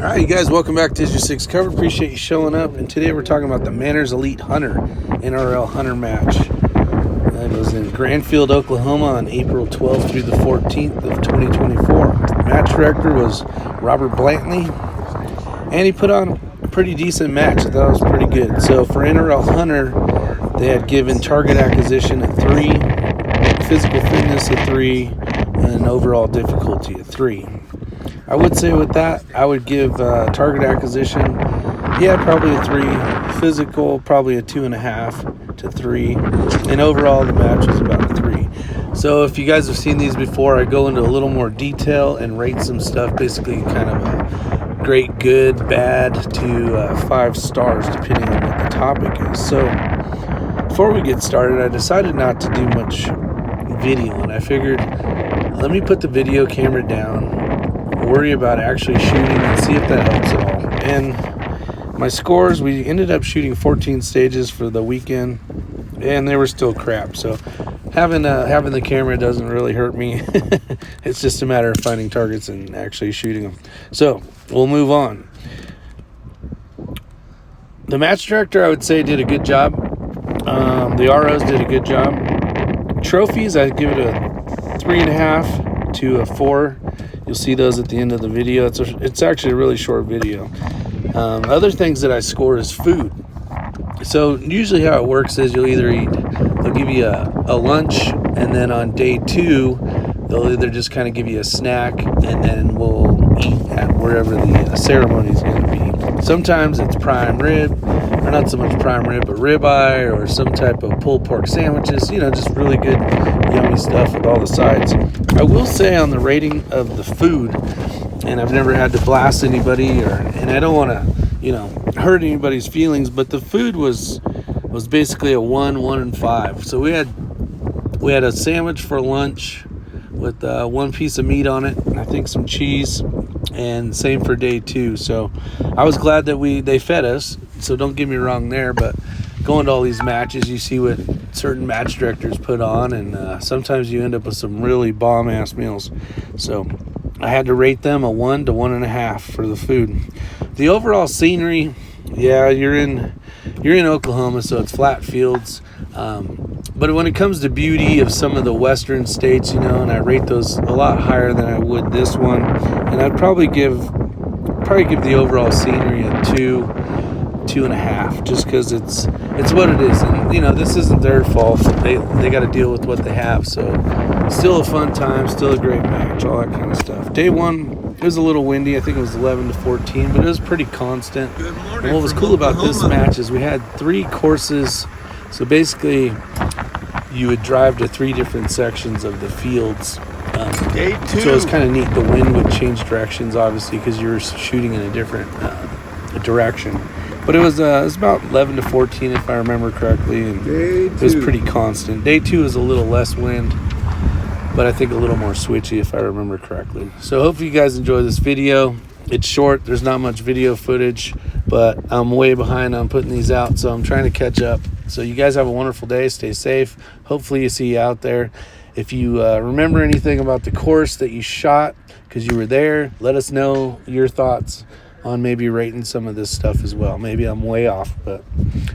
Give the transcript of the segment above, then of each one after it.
All right, you guys, welcome back to Issue 6 Cover. Appreciate you showing up. And today we're talking about the Manners Elite Hunter NRL Hunter match. It was in Grandfield, Oklahoma on April 12th through the 14th of 2024. Match director was Robert Blantley, and he put on a pretty decent match. I thought it was pretty good. So for NRL Hunter, they had given target acquisition at 3, physical fitness at 3, and overall difficulty at 3. I would say with that, I would give target acquisition, probably a 3. Physical, probably a 2.5 to 3. And overall, the match was about a 3. So if you guys have seen these before, I go into a little more detail and rate some stuff, basically kind of a great, good, bad to 5 stars, depending on what the topic is. So before we get started, I decided not to do much video, and I figured, let me put the video camera down, worry about actually shooting and see if that helps at all. And my scores, we ended up shooting 14 stages for the weekend, and they were still crap. So having the camera doesn't really hurt me. It's just a matter of finding targets and actually shooting them. So we'll move on. The match director, I would say, did a good job. The ROs did a good job. Trophies, I'd give it a 3.5 to a 4. You'll see those at the end of the video. It's actually a really short video. Other things that I score is food. So usually how it works is they'll give you a lunch, and then on day 2, they'll either just kind of give you a snack, and then we'll eat at wherever the ceremony is going to be. Sometimes it's prime rib, or not so much prime rib, but ribeye, or some type of pulled pork sandwiches, just really good, yummy stuff with all the sides. I will say on the rating of the food, and I've never had to blast anybody, and I don't want to, hurt anybody's feelings, but the food was basically a 1, 1, and 5. So we had a sandwich for lunch with 1 piece of meat on it, and I think some cheese, and same for day 2. So I was glad that they fed us, so don't get me wrong there, but going to all these matches, you see what certain match directors put on, and sometimes you end up with some really bomb-ass meals. So I had to rate them a 1 to 1.5 for the food. The overall scenery, you're in Oklahoma, so it's flat fields. But when it comes to beauty of some of the western states, and I rate those a lot higher than I would this one, and I'd probably give the overall scenery a 2, 2.5, just because it's what it is, and this isn't their fault. They got to deal with what they have. So still a fun time, still a great match, all that kind of stuff. Day 1, it was a little windy. I think it was 11 to 14, but it was pretty constant. And what was cool about this match is we had 3 courses. So basically, you would drive to 3 different sections of the fields. Day 2. So it's kind of neat. The wind would change directions, obviously, because you were shooting in a different direction. But it was about 11 to 14, if I remember correctly, and it was pretty constant. Day 2 is a little less wind, but I think a little more switchy, if I remember correctly. So hopefully you guys enjoy this video. It's short. There's not much video footage, but I'm way behind on putting these out, so I'm trying to catch up. So you guys have a wonderful day. Stay safe. Hopefully you see you out there. If you remember anything about the course that you shot because you were there, let us know your thoughts on maybe rating some of this stuff as well. Maybe I'm way off, but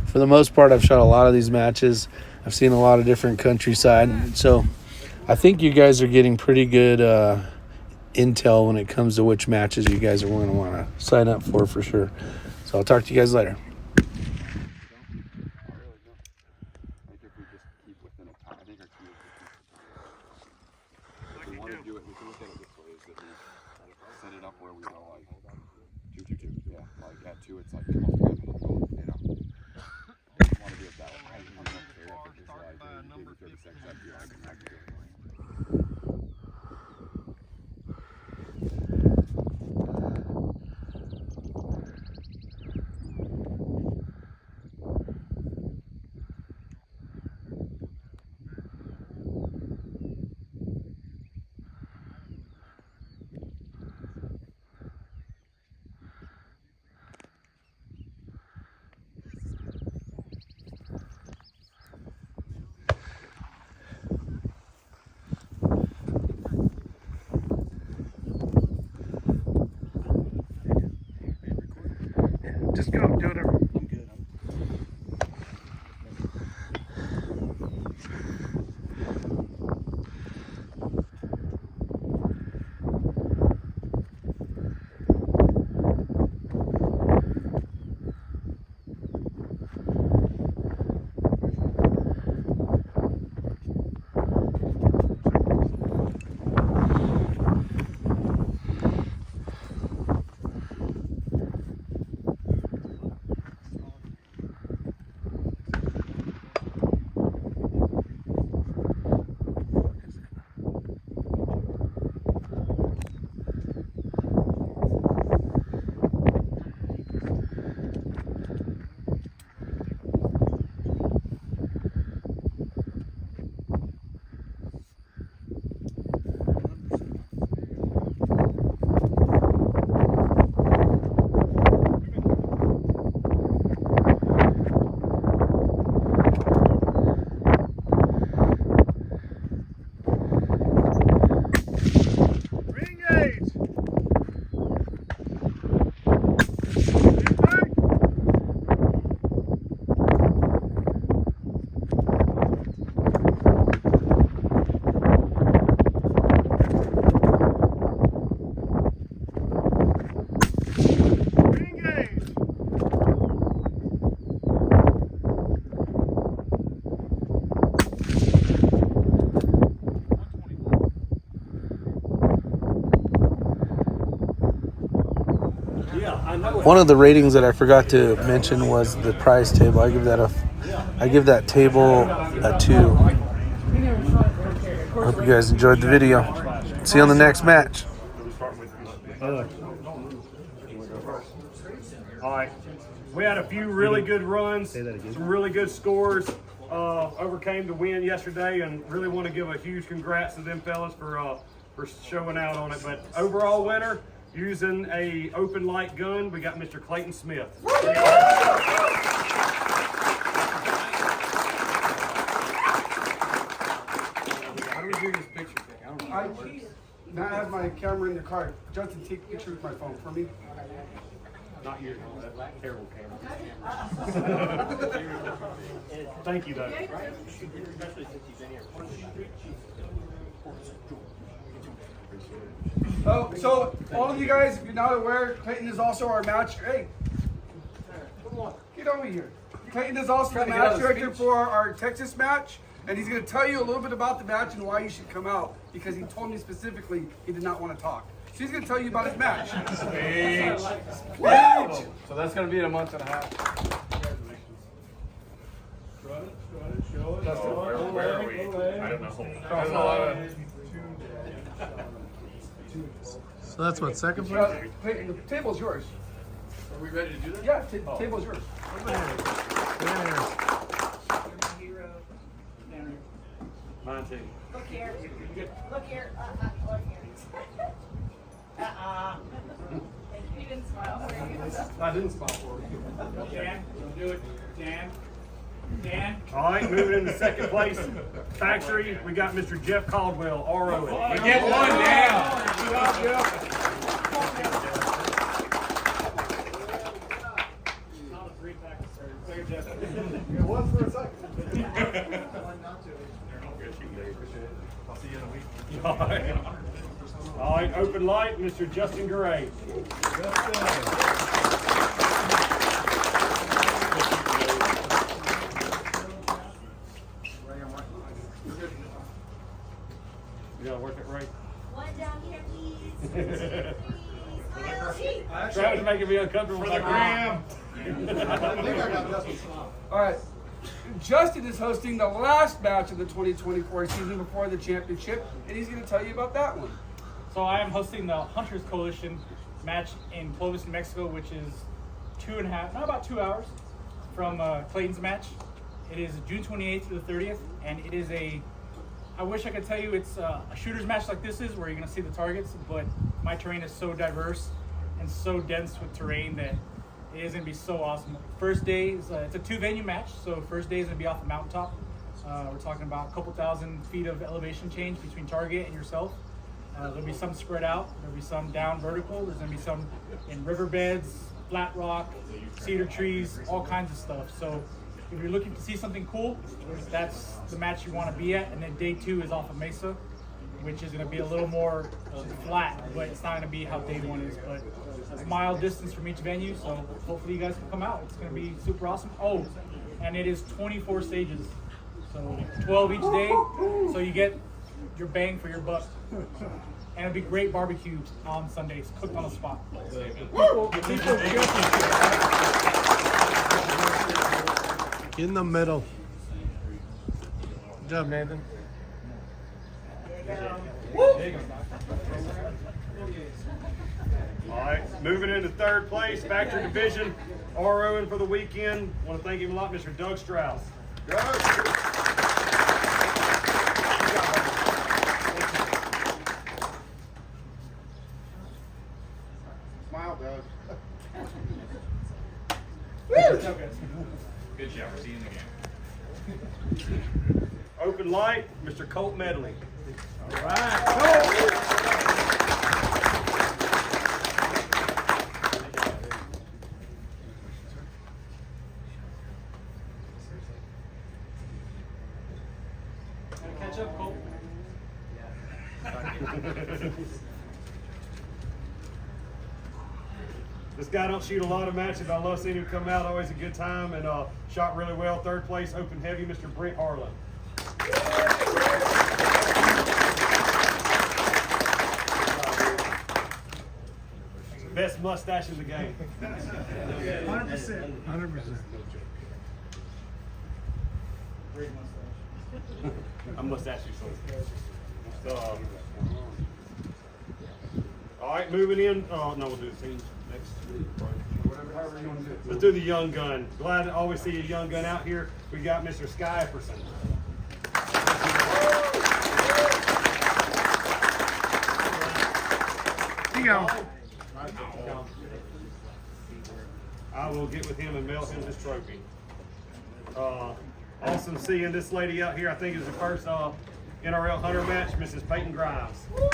for the most part, I've shot a lot of these matches. I've seen a lot of different countryside, so I think you guys are getting pretty good intel when it comes to which matches you guys are going to want to sign up for sure. So I'll talk to you guys later. Set it up where we go like 2, 2, 2. Yeah, like at 2, it's like come off the ground and go, I want to do it that way. I don't care if it's just like maybe 30 seconds after you I can do it. Just go, do whatever. I'm good. One of the ratings that I forgot to mention was the prize table. I give that table a 2. Hope you guys enjoyed the video. See you on the next match. All right. We had a few really good runs, some really good scores. Overcame the win yesterday, and really want to give a huge congrats to them fellas for showing out on it. But overall winner, using a open light gun, we got Mr. Clayton Smith. How do we do this picture thing? I don't know. Now I have my camera in the car. Justin, take a picture with my phone for me. Not yours, that terrible camera. Thank you, though. Oh, so all of you guys, if you're not aware, Clayton is also our match. Hey, come on, get over here. Clayton is also the match director for our Texas match, and he's going to tell you a little bit about the match and why you should come out, because he told me specifically he did not want to talk. So he's going to tell you about his match. Speech. So that's going to be in a month and a half. Where are we? I don't know. So that's what, second place? Clayton, the table's yours. Are we ready to do that? Yeah, table's yours. Mine too. Look here. Look here. Look here. You didn't smile for you. I didn't smile for you. Dan, do it. Dan. All right, moving into second place. Factory, we got Mr. Jeff Caldwell, RO. We get one down. Good job, Jeff. One for a second. I'll see you in a week. All right, open light, Mr. Justin Gray. You gotta work it right. One down here, please. Travis making me uncomfortable for the gram. All right. Justin is hosting the last match of the 2024 season before the championship, and he's going to tell you about that one. So I am hosting the Hunters Coalition match in Clovis, New Mexico, which is about 2 hours from Clayton's match. It is June 28th through the 30th, and it is I wish I could tell you it's a shooter's match like this is, where you're going to see the targets, but my terrain is so diverse and so dense with terrain that it is going to be so awesome. First day, it's a 2-venue match, so first day is going to be off the mountaintop. We're talking about a couple thousand feet of elevation change between target and yourself. There'll be some spread out. There'll be some down vertical. There's going to be some in riverbeds, flat rock, cedar trees, all kinds of stuff. So if you're looking to see something cool, that's the match you want to be at. And then day 2 is off of Mesa, which is going to be a little more flat, but it's not going to be how day 1 is. But it's a mile distance from each venue, so hopefully you guys can come out. It's going to be super awesome. Oh, and it is 24 stages, so 12 each day, so you get your bang for your buck. And it'll be great barbecue on Sundays, cooked on the spot. In the middle. Good job, Nathan. All right, moving into 3rd place, Factory Division, ROing for the weekend. I want to thank him a lot, Mr. Doug Strauss. Smile, Doug. Good job. We'll see you in the game. Open light, Mr. Colt Medley. All right. Catch up, Colt. This guy don't shoot a lot of matches. I love seeing him come out. Always a good time, and shot really well. 3rd place, open heavy, Mr. Brent Harlan. Best mustache in the game. 100%. 100%. Great mustache. I mustache you so. All right, moving in. Oh no, we'll do the teams next. However you want to do it. Let's do the young gun. Glad to always see a young gun out here. We got Mr. Sky Epperson. Here you go. I will get with him and mail him his trophy. Awesome seeing this lady out here. I think it's the first NRL Hunter match, Mrs. Peyton Grimes. Good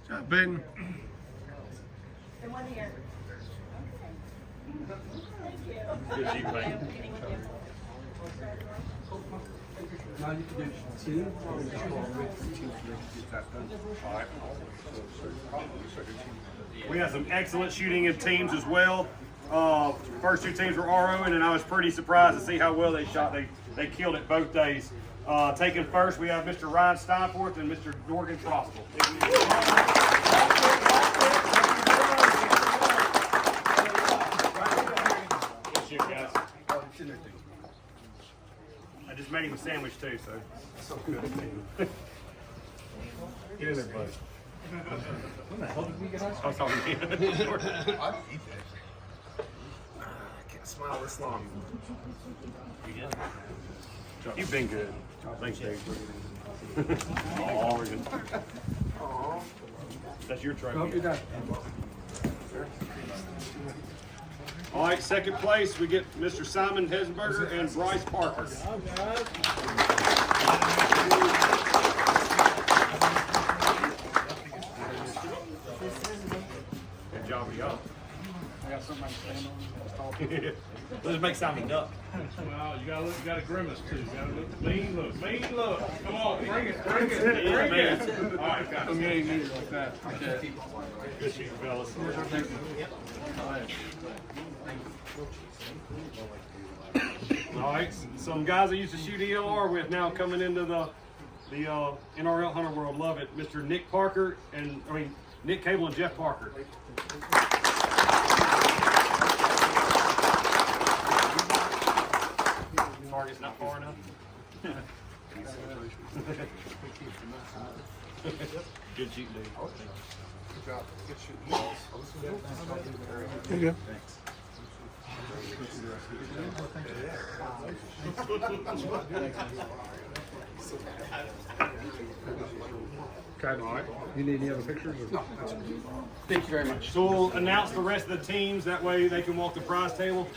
job, Peyton. And 1 here. Good to see you, Peyton. Now you can do 2. We had some excellent shooting in teams as well. First 2 teams were ROing, and I was pretty surprised to see how well they shot. They killed it both days. Taking first, we have Mr. Ryan Steinforth and Mr. Dorgan Trostel. Good shoot, guys. I just made him a sandwich too, so. So good. Get in there, bud. When the hell did we get I was talking to you. I'd eat that. I can't smile this long. You good? You've been good. Thanks, Dave. Oh, that's your trophy. Hope you're done. All right, 2nd place, we get Mr. Simon Hesenberger and Bryce Parker. Good job of y'all. I got something I can stand on. Let's make Simon duck. Wow, you got a grimace too. You got a look, mean look. Come on, bring it. All right, guys. You ain't need it like that. Okay. Good shooting, fellas. All right, some guys I used to shoot ELR with now coming into the NRL Hunter world. Love it. Mr. Nick Parker Nick Cable and Jeff Parker. Target's not far enough. Good shooting, dude. Good job. Good shooting. There you go. Okay. You need any other pictures? Or? No. Thank you very much. So we'll announce the rest of the teams. That way they can walk the prize table.